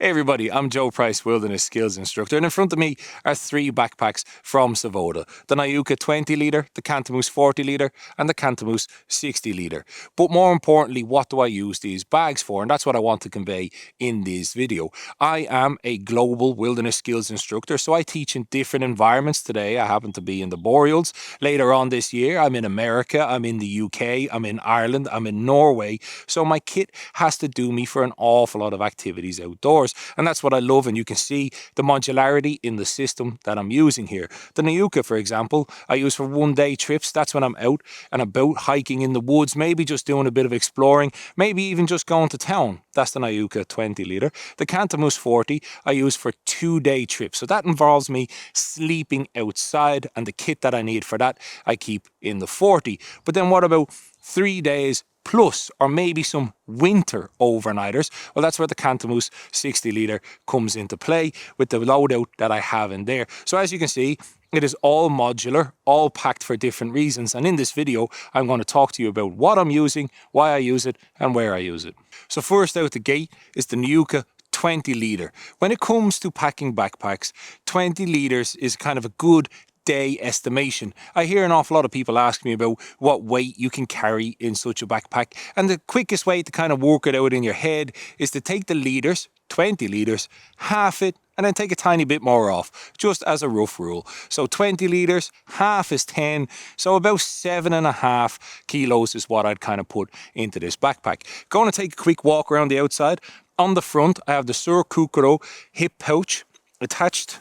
Hey everybody, I'm Joe Price, Wilderness Skills Instructor, and in front of me are three backpacks from Savotta. The Niukka 20 litre, the Kantamus 40 litre, and the Kantamus 60 litre. But more importantly, what do I use these bags for? And that's what I want to convey in this video. I am a global wilderness skills instructor, so I teach in different environments. Today I happen to be in the Boreals. Later on this year, I'm in America, I'm in the UK, I'm in Ireland, I'm in Norway. So my kit has to do me for an awful lot of activities outdoors. And that's what I love, and you can see the modularity in the system that I'm using here. The Niukka, for example, I use for one-day trips. That's when I'm out and about hiking in the woods, maybe just doing a bit of exploring, maybe even just going to town. That's the Niukka 20 litre. The Kantamus 40 I use for two-day trips. So that involves me sleeping outside, and the kit that I need for that I keep in the 40. But then what about 3 days plus, or maybe some winter overnighters? Well, that's where the Kantamus 60 litre comes into play with the loadout that I have in there. So as you can see, it is all modular, all packed for different reasons. And in this video, I'm going to talk to you about what I'm using, why I use it, and where I use it. So first out the gate is the Niukka 20 litre. When it comes to packing backpacks, 20 litres is kind of a good day estimation. I hear an awful lot of people ask me about what weight you can carry in such a backpack, and the quickest way to kind of work it out in your head is to take the litres, 20 litres, half it, and then take a tiny bit more off, just as a rough rule. So 20 litres, half is 10, so about 7.5 kilos is what I'd kind of put into this backpack. Going to take a quick walk around the outside. On the front, I have the Sur Kukuro hip pouch attached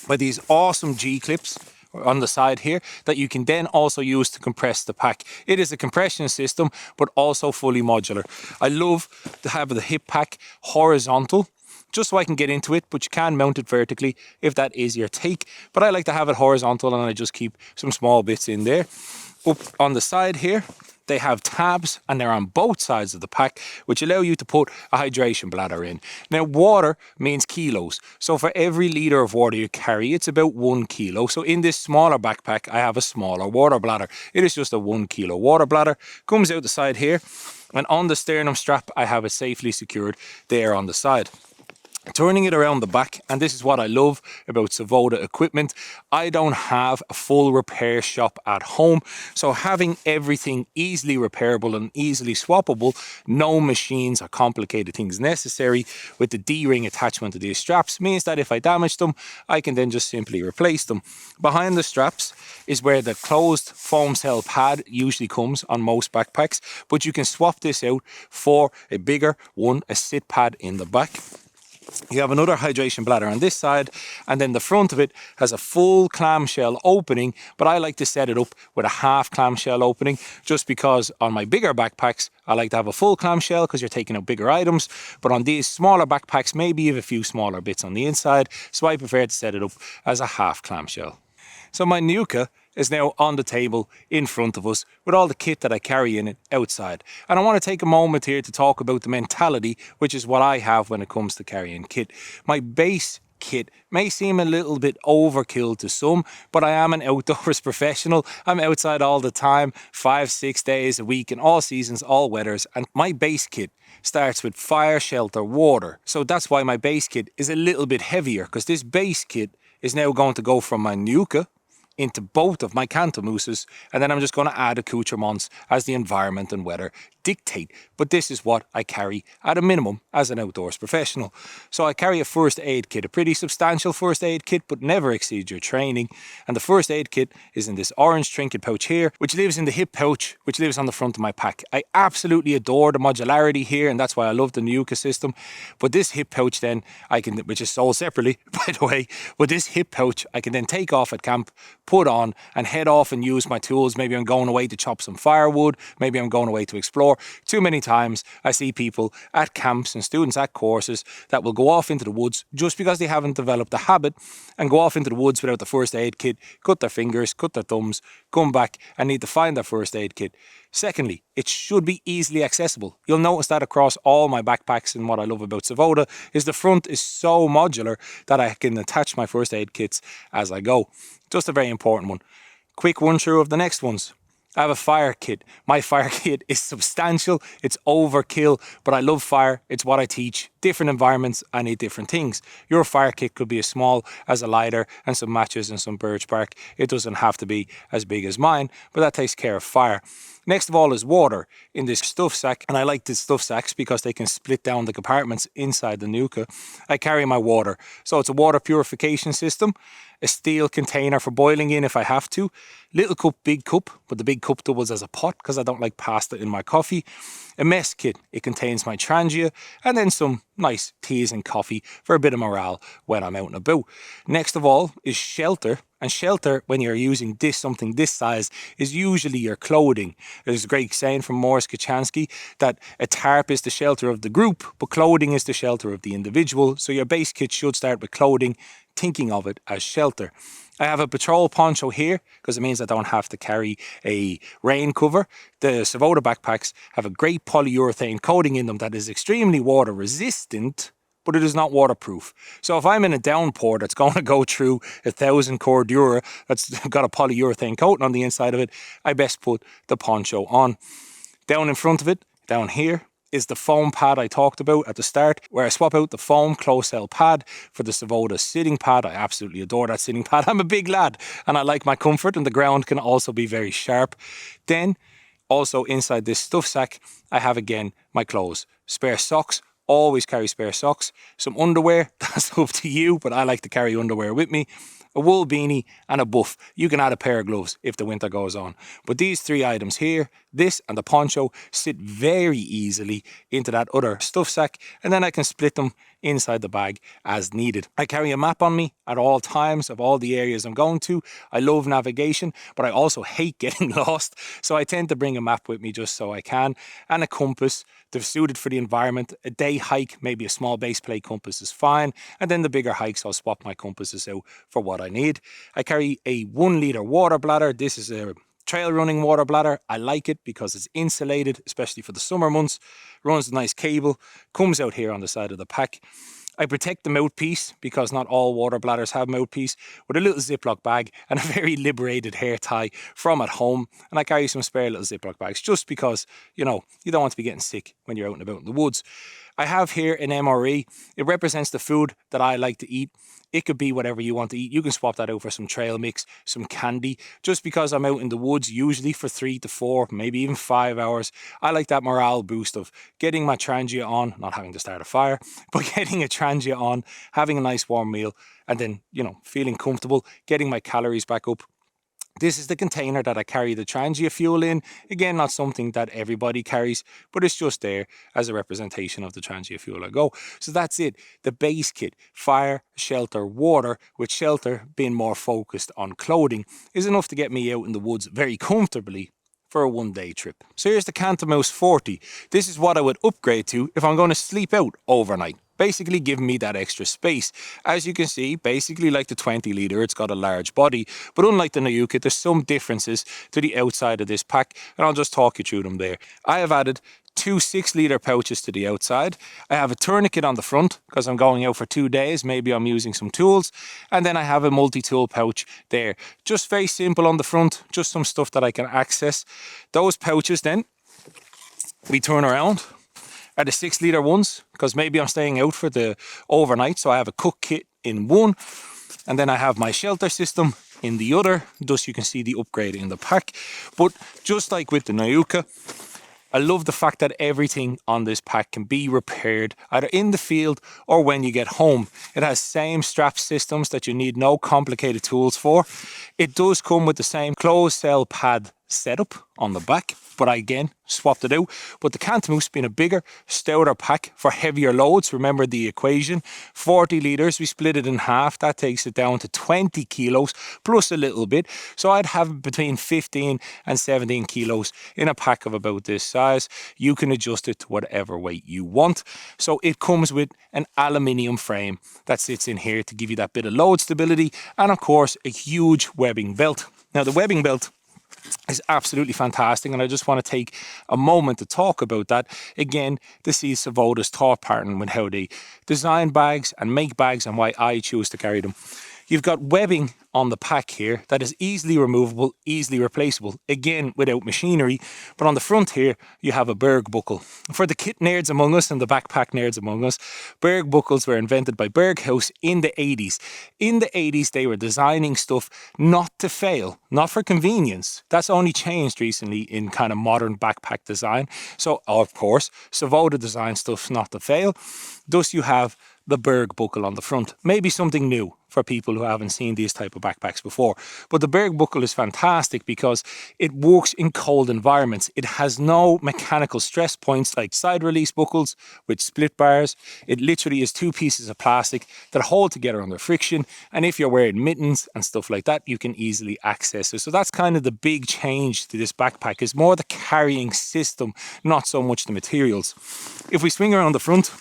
by these awesome G-clips on the side here that you can then also use to compress the pack. It is a compression system, but also fully modular. I love to have the hip pack horizontal, just so I can get into it, but you can mount it vertically if that is your take. But I like to have it horizontal, and I just keep some small bits in there. Up on the side here, they have tabs, and they're on both sides of the pack, which allow you to put a hydration bladder in. Now, water means kilos. So for every litre of water you carry, it's about 1 kilo. So in this smaller backpack, I have a smaller water bladder. It is just a 1 kilo water bladder. Comes out the side here, and on the sternum strap, I have it safely secured there on the side. Turning it around the back, and this is what I love about Savotta equipment, I don't have a full repair shop at home, so having everything easily repairable and easily swappable, no machines or complicated things necessary with the D-ring attachment to these straps, means that if I damage them, I can then just simply replace them. Behind the straps is where the closed foam cell pad usually comes on most backpacks, but you can swap this out for a bigger one, a sit pad in the back. You have another hydration bladder on this side, and then the front of it has a full clamshell opening, but I like to set it up with a half clamshell opening, just because on my bigger backpacks, I like to have a full clamshell because you're taking out bigger items, but on these smaller backpacks, maybe you have a few smaller bits on the inside, so I prefer to set it up as a half clamshell. So my Niukka is now on the table in front of us with all the kit that I carry in it outside. And I want to take a moment here to talk about the mentality, which is what I have when it comes to carrying kit. My base kit may seem a little bit overkill to some, but I am an outdoors professional. I'm outside all the time, 5-6 days a week in all seasons, all weathers, and my base kit starts with fire, shelter, water. So that's why my base kit is a little bit heavier, because this base kit is now going to go from my Niukka into both of my Kantamuses, and then I'm just going to add accoutrements as the environment and weather dictate. But this is what I carry at a minimum as an outdoors professional. So I carry a first aid kit, a pretty substantial first aid kit, but never exceeds your training. And the first aid kit is in this orange trinket pouch here, which lives in the hip pouch, which lives on the front of my pack. I absolutely adore the modularity here, and that's why I love the Niukka system. But this hip pouch then, which is sold separately, by the way, but this hip pouch I can then take off at camp, put on, and head off and use my tools. Maybe I'm going away to chop some firewood, maybe I'm going away to explore. Too many times I see people at camps and students at courses that will go off into the woods just because they haven't developed the habit, and go off into the woods without the first aid kit, cut their fingers, cut their thumbs, come back and need to find their first aid kit. Secondly, it should be easily accessible. You'll notice that across all my backpacks, and what I love about Savotta is the front is so modular that I can attach my first aid kits as I go. Just a very important one. Quick run through of the next ones. I have a fire kit. My fire kit is substantial, it's overkill, but I love fire. It's what I teach. Different environments, I need different things. Your fire kit could be as small as a lighter and some matches and some birch bark. It doesn't have to be as big as mine, but that takes care of fire. Next of all is water in this stuff sack, and I like the stuff sacks because they can split down the compartments inside the Niukka. I carry my water, so it's a water purification system, a steel container for boiling in if I have to, little cup, big cup, but the big cup doubles as a pot because I don't like pasta in my coffee. A mess kit, it contains my trangia, and then some nice teas and coffee for a bit of morale when I'm out and about. Next of all is shelter, and shelter when you're using something this size is usually your clothing. There's a great saying from Morris Kachansky that a tarp is the shelter of the group, but clothing is the shelter of the individual. So your base kit should start with clothing, thinking of it as shelter. I have a patrol poncho here because it means I don't have to carry a rain cover. The Savotta backpacks have a great polyurethane coating in them that is extremely water resistant, but it is not waterproof. So if I'm in a downpour that's going to go through 1,000 Cordura that's got a polyurethane coating on the inside of it, I best put the poncho on. Down in front of it, down here, is the foam pad I talked about at the start, where I swap out the foam close cell pad for the Savotta sitting pad. I absolutely adore that sitting pad. I'm a big lad and I like my comfort, and the ground can also be very sharp. Then also inside this stuff sack, I have again my clothes, spare socks. Always carry spare socks, some underwear, that's up to you, but I like to carry underwear with me, a wool beanie and a buff. You can add a pair of gloves if the winter goes on. But these three items here, this and the poncho, sit very easily into that other stuff sack, and then I can split them inside the bag as needed. I carry a map on me at all times of all the areas I'm going to. I love navigation, but I also hate getting lost, so I tend to bring a map with me just so I can, and a compass. They're suited for the environment. A day hike, maybe a small base plate compass is fine, and then the bigger hikes I'll swap my compasses out for what I need. I carry a 1 litre water bladder. This is a trail running water bladder. I like it because it's insulated, especially for the summer months. Runs a nice cable, comes out here on the side of the pack. I protect the mouthpiece because not all water bladders have mouthpiece, with a little Ziploc bag and a very liberated hair tie from at home. And I carry some spare little Ziploc bags just because, you know, you don't want to be getting sick when you're out and about in the woods. I have here an MRE. It represents the food that I like to eat. It could be whatever you want to eat. You can swap that out for some trail mix, some candy. Just because I'm out in the woods, usually for 3 to 4, maybe even 5 hours, I like that morale boost of getting my trangia on, not having to start a fire, but getting a trangia on, having a nice warm meal, and then, you know, feeling comfortable, getting my calories back up. This is the container that I carry the trangia fuel in. Again, not something that everybody carries, but it's just there as a representation of the trangia fuel I go. So that's it. The base kit, fire, shelter, water, with shelter being more focused on clothing, is enough to get me out in the woods very comfortably for a 1-day trip. So here's the Kantamus 40. This is what I would upgrade to if I'm going to sleep out overnight. Basically giving me that extra space. As you can see, basically like the 20 litre, it's got a large body, but unlike the Niukka, there's some differences to the outside of this pack, and I'll just talk you through them there. I have added 2 6-litre pouches to the outside. I have a tourniquet on the front because I'm going out for 2 days. Maybe I'm using some tools. And then I have a multi-tool pouch there. Just very simple on the front, just some stuff that I can access. Those pouches then, we turn around, are the 6-litre ones, because maybe I'm staying out for the overnight, so I have a cook kit in one, and then I have my shelter system in the other. Thus you can see the upgrade in the pack. But just like with the Niukka, I love the fact that everything on this pack can be repaired either in the field or when you get home. It has same strap systems that you need no complicated tools for. It does come with the same closed cell pad setup on the back, but I again swapped it out. But the Kantamus being a bigger, stouter pack for heavier loads, remember the equation, 40 litres, we split it in half, that takes it down to 20 kilos plus a little bit. So I'd have between 15 and 17 kilos in a pack of about this size. You can adjust it to whatever weight you want. So it comes with an aluminium frame that sits in here to give you that bit of load stability, and of course a huge webbing belt. Now the webbing belt is absolutely fantastic, and I just want to take a moment to talk about that again to see Savotta's thought pattern with how they design bags and make bags and why I choose to carry them. You've got webbing on the pack here that is easily removable, easily replaceable, again without machinery. But on the front here, you have a Berg buckle. For the kit nerds among us and the backpack nerds among us, Berg buckles were invented by Berghaus in the 80s. In the 80s, they were designing stuff not to fail, not for convenience. That's only changed recently in kind of modern backpack design. So, of course, Savotta designed stuff not to fail. Thus, you have the Berg buckle on the front. Maybe something new for people who haven't seen these type of backpacks before. But the Berg buckle is fantastic because it works in cold environments. It has no mechanical stress points like side release buckles with split bars. It literally is two pieces of plastic that hold together under friction. And if you're wearing mittens and stuff like that, you can easily access it. So that's kind of the big change to this backpack, is more the carrying system, not so much the materials. If we swing around the front,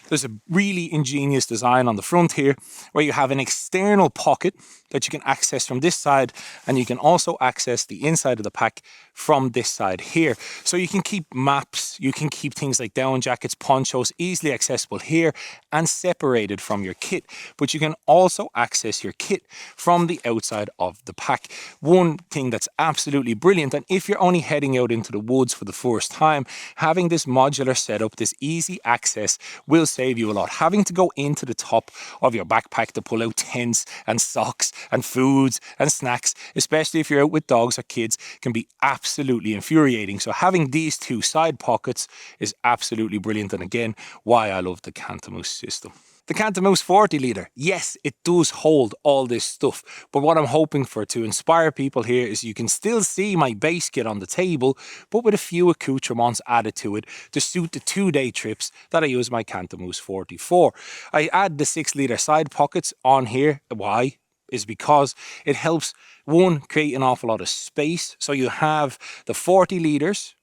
there's a really ingenious design on the front here where you have an external pocket that you can access from this side, and you can also access the inside of the pack from this side here. So you can keep maps, you can keep things like down jackets, ponchos easily accessible here and separated from your kit. But you can also access your kit from the outside of the pack. One thing that's absolutely brilliant, and if you're only heading out into the woods for the first time, having this modular setup, this easy access, will save you a lot. Having to go into the top of your backpack to pull out tents and socks and foods and snacks, especially if you're out with dogs or kids, can be absolutely infuriating. So having these two side pockets is absolutely brilliant, and again, why I love the Kantamus system. The Kantamus 40 litre, yes, it does hold all this stuff, but what I'm hoping for to inspire people here is you can still see my base kit on the table, but with a few accoutrements added to it to suit the 2-day trips that I use my Kantamus 40 for. I add the 6 litre side pockets on here. Why? Is because it helps, one, create an awful lot of space. So you have the 40 litres,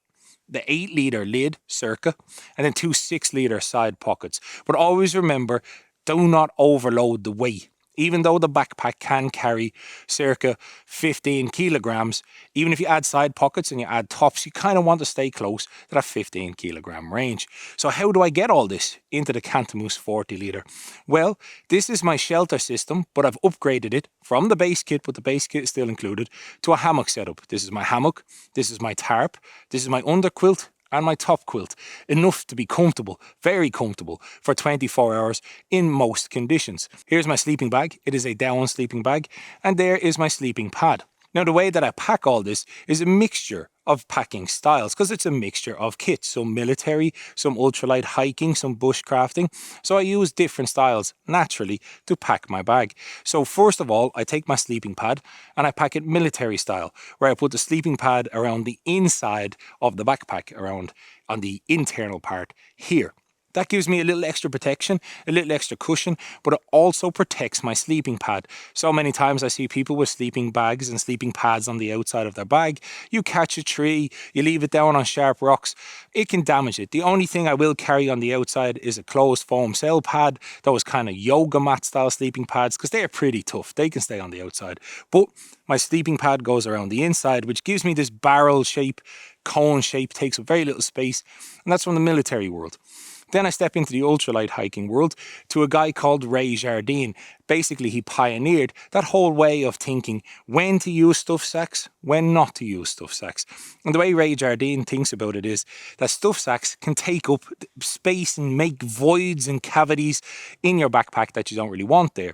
the 8 litre lid circa, and then 2 6 litre side pockets. But always remember, do not overload the weight. Even though the backpack can carry circa 15 kilograms, even if you add side pockets and you add tops, you kind of want to stay close to that 15 kilogram range. So how do I get all this into the Kantamus 40 litre? Well, this is my shelter system, but I've upgraded it from the base kit, but the base kit is still included, to a hammock setup. This is my hammock, this is my tarp, this is my underquilt, and my top quilt. Enough to be comfortable, very comfortable, for 24 hours in most conditions. Here's my sleeping bag. It is a down sleeping bag, and there is my sleeping pad. Now, the way that I pack all this is a mixture of packing styles, because it's a mixture of kits, some military, some ultralight hiking, some bushcrafting. So I use different styles naturally to pack my bag. So first of all, I take my sleeping pad and I pack it military style, where I put the sleeping pad around the inside of the backpack, around on the internal part here. That gives me a little extra protection, a little extra cushion, but it also protects my sleeping pad. So many times I see people with sleeping bags and sleeping pads on the outside of their bag. You catch a tree, you leave it down on sharp rocks, it can damage it. The only thing I will carry on the outside is a closed foam cell pad, those kind of yoga mat style sleeping pads, because they're pretty tough. They can stay on the outside. But my sleeping pad goes around the inside, which gives me this barrel shape, cone shape, takes up very little space, and that's from the military world. Then I step into the ultralight hiking world to a guy called Ray Jardine. Basically, he pioneered that whole way of thinking when to use stuff sacks, when not to use stuff sacks. And the way Ray Jardine thinks about it is that stuff sacks can take up space and make voids and cavities in your backpack that you don't really want there.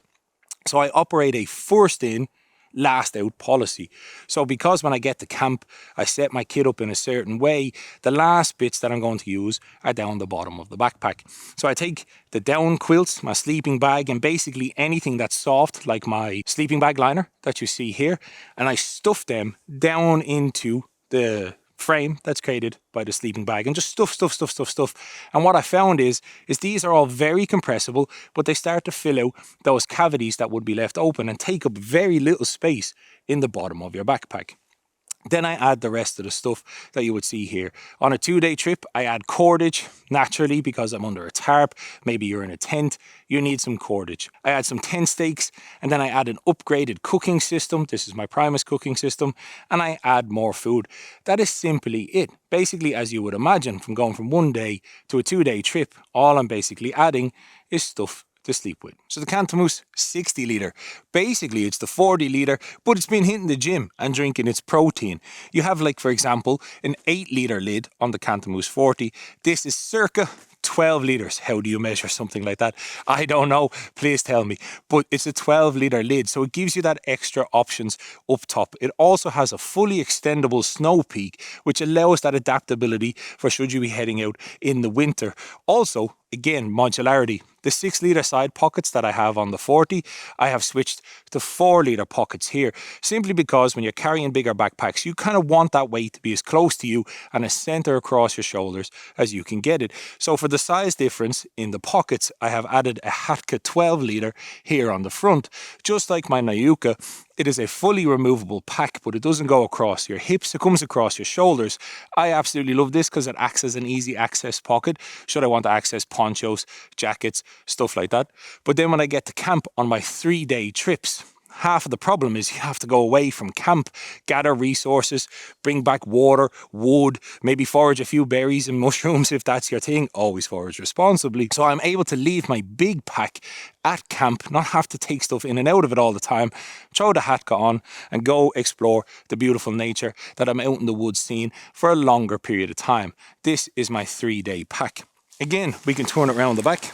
So I operate a first in, last out policy. So because when I get to camp, I set my kit up in a certain way, the last bits that I'm going to use are down the bottom of the backpack. So I take the down quilts, my sleeping bag, and basically anything that's soft, like my sleeping bag liner that you see here, and I stuff them down into the frame that's created by the sleeping bag, and just stuff. And what I found is these are all very compressible, but they start to fill out those cavities that would be left open and take up very little space in the bottom of your backpack. Then I add the rest of the stuff that you would see here. On a 2-day trip, I add cordage, naturally, because I'm under a tarp. Maybe you're in a tent, you need some cordage. I add some tent stakes, and then I add an upgraded cooking system. This is my Primus cooking system, and I add more food. That is simply it. Basically, as you would imagine, from going from 1 day to a 2-day trip, all I'm basically adding is stuff to sleep with. So the Kantamus 60 litre, basically it's the 40 litre, but it's been hitting the gym and drinking its protein. You have, like, for example, an 8 litre lid on the Kantamus 40. This is circa 12 litres. How do you measure something like that? I don't know, please tell me. But it's a 12 litre lid, so it gives you that extra options up top. It also has a fully extendable snow peak, which allows that adaptability for should you be heading out in the winter. Also, again, modularity. The 6 litre side pockets that I have on the 40, I have switched to 4 litre pockets here, simply because when you're carrying bigger backpacks, you kind of want that weight to be as close to you and as centre across your shoulders as you can get it. So for the size difference in the pockets, I have added a Hatka 12 litre here on the front. Just like my Niukka, it is a fully removable pack, but it doesn't go across your hips, it comes across your shoulders. I absolutely love this because it acts as an easy access pocket should I want to access ponchos, jackets, stuff like that. But then when I get to camp on my 3-day trips, half of the problem is you have to go away from camp, gather resources, bring back water, wood, maybe forage a few berries and mushrooms if that's your thing. Always forage responsibly. So I'm able to leave my big pack at camp, not have to take stuff in and out of it all the time, throw the Hatka on and go explore the beautiful nature that I'm out in the woods seeing for a longer period of time. This is my 3-day pack. Again, we can turn it around the back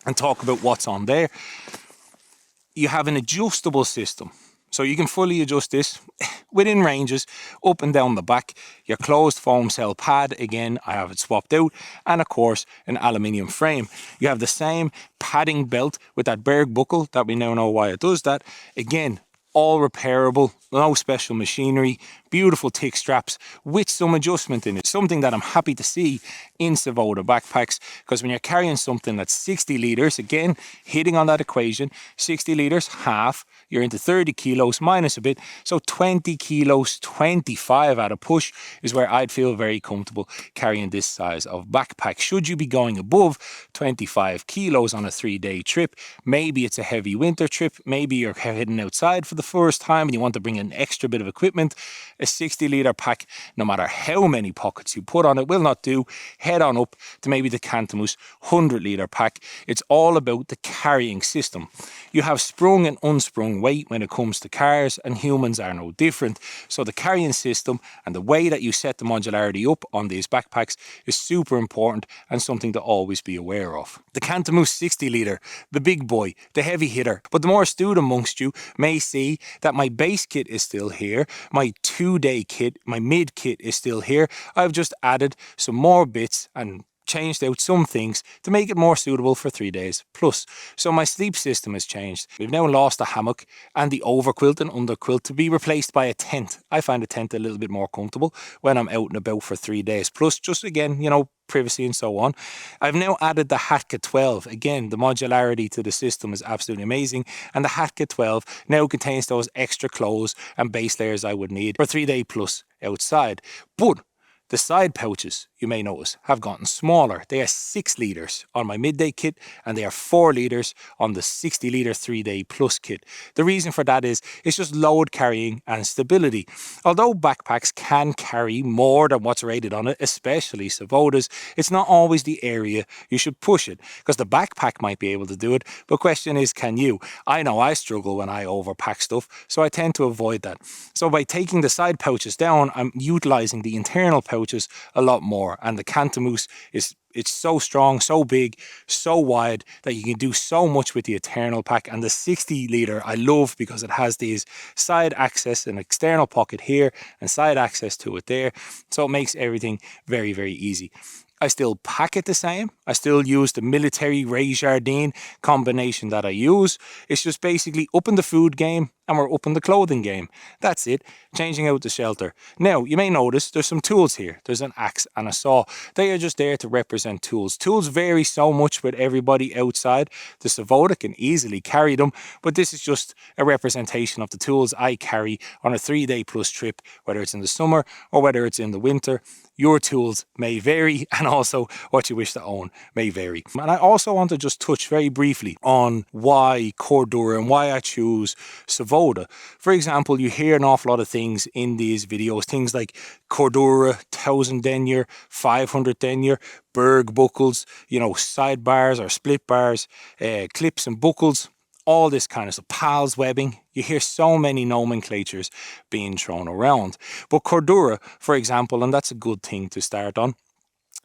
and talk about what's on there. You have an adjustable system, so you can fully adjust this within ranges up and down the back. Your closed foam cell pad, again, I have it swapped out, and of course an aluminium frame. You have the same padding belt with that Berg buckle that we now know why it does that. Again, all repairable, no special machinery, beautiful thick straps with some adjustment in it. Something that I'm happy to see in Savotta backpacks, because when you're carrying something that's 60 litres, again, hitting on that equation, 60 litres, half, you're into 30 kilos minus a bit, so 20 kilos, 25 at a push is where I'd feel very comfortable carrying this size of backpack. Should you be going above 25 kilos on a 3-day trip, maybe it's a heavy winter trip, maybe you're heading outside for the first time and you want to bring an extra bit of equipment, a 60 litre pack, no matter how many pockets you put on it, will not do. Head on up to maybe the Kantamus 100 litre pack. It's all about the carrying system. You have sprung and unsprung weight when it comes to cars, and humans are no different. So the carrying system and the way that you set the modularity up on these backpacks is super important and something to always be aware of. The Kantamus 60 litre, the big boy, the heavy hitter. But the more astute amongst you may see that my base kit is still here, my 2-day kit, my mid kit is still here. I've just added some more bits and changed out some things to make it more suitable for 3 days plus. So my sleep system has changed. We've now lost the hammock and the overquilt and underquilt to be replaced by a tent. I find a tent a little bit more comfortable when I'm out and about for 3 days plus, just again, you know, privacy and so on. I've now added the Hatka 12. Again, the modularity to the system is absolutely amazing, and the Hatka 12 now contains those extra clothes and base layers I would need for 3-day plus outside. But the side pouches, you may notice, have gotten smaller. They are 6 litres on my midday kit, and they are 4 litres on the 60 litre 3-day plus kit. The reason for that is it's just load carrying and stability. Although backpacks can carry more than what's rated on it, especially Savottas, it's not always the area you should push it, because the backpack might be able to do it, but question is, can you? I know I struggle when I overpack stuff, so I tend to avoid that. So by taking the side pouches down, I'm utilising the internal pouches a lot more, and the Kantamus it's so strong, so big, so wide that you can do so much with the internal pack. And the 60 litre I love because it has these side access, an external pocket here and side access to it there, so it makes everything very, very easy. I still pack it the same. I still use the military Ray Jardine combination that I use. It's just basically up in the food game and we're up in the clothing game. That's it, changing out the shelter. Now, you may notice there's some tools here. There's an axe and a saw. They are just there to represent tools. Tools vary so much with everybody outside. The Savotta can easily carry them, but this is just a representation of the tools I carry on a 3-day plus trip, whether it's in the summer or whether it's in the winter. Your tools may vary, and also what you wish to own may vary. And I also want to just touch very briefly on why Cordura and why I choose Savotta Savotta. For example, you hear an awful lot of things in these videos, things like cordura, 1000 denier, 500 denier, berg buckles, you know, side bars or split bars, clips and buckles, all this kind of stuff, pals webbing. You hear so many nomenclatures being thrown around. But cordura, for example, and that's a good thing to start on,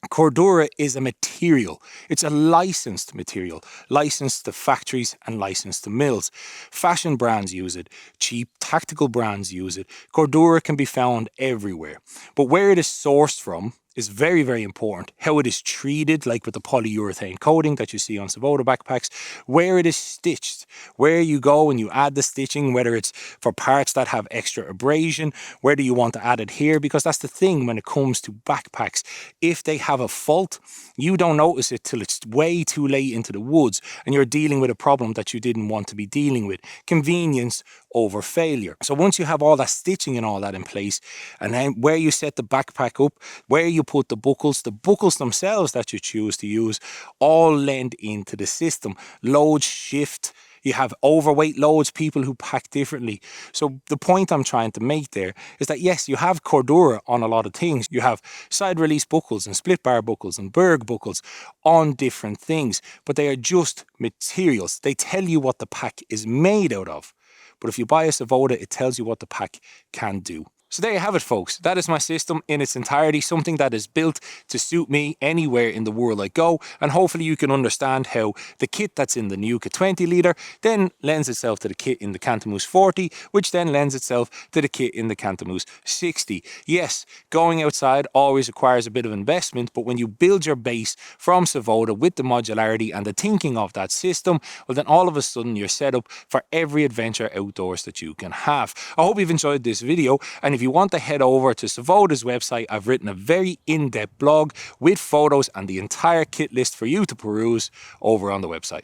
cordura is a material. It's a licensed material, licensed to factories and licensed to mills. Fashion brands use it, cheap tactical brands use it. Cordura can be found everywhere. But where it is sourced from is very, very important. How it is treated, like with the polyurethane coating that you see on Savotta backpacks, where it is stitched, where you go and you add the stitching, whether it's for parts that have extra abrasion, whether you want to add it here, because that's the thing when it comes to backpacks. If they have a fault, you don't notice it till it's way too late into the woods and you're dealing with a problem that you didn't want to be dealing with. Convenience over failure. So once you have all that stitching and all that in place, and then where you set the backpack up, where you put the buckles themselves that you choose to use, all lend into the system. Loads shift. You have overweight loads, people who pack differently. So the point I'm trying to make there is that yes, you have cordura on a lot of things. You have side release buckles and split bar buckles and berg buckles on different things, but they are just materials. They tell you what the pack is made out of. But if you buy a Savotta, it tells you what the pack can do. So there you have it, folks. That is my system in its entirety, something that is built to suit me anywhere in the world I go. And hopefully you can understand how the kit that's in the Niukka 20 litre then lends itself to the kit in the Kantamus 40, which then lends itself to the kit in the Kantamus 60. Yes, going outside always requires a bit of investment, but when you build your base from Savotta with the modularity and the thinking of that system, well then all of a sudden you're set up for every adventure outdoors that you can have. I hope you've enjoyed this video, and if you want to head over to Savotta's website, I've written a very in-depth blog with photos and the entire kit list for you to peruse over on the website.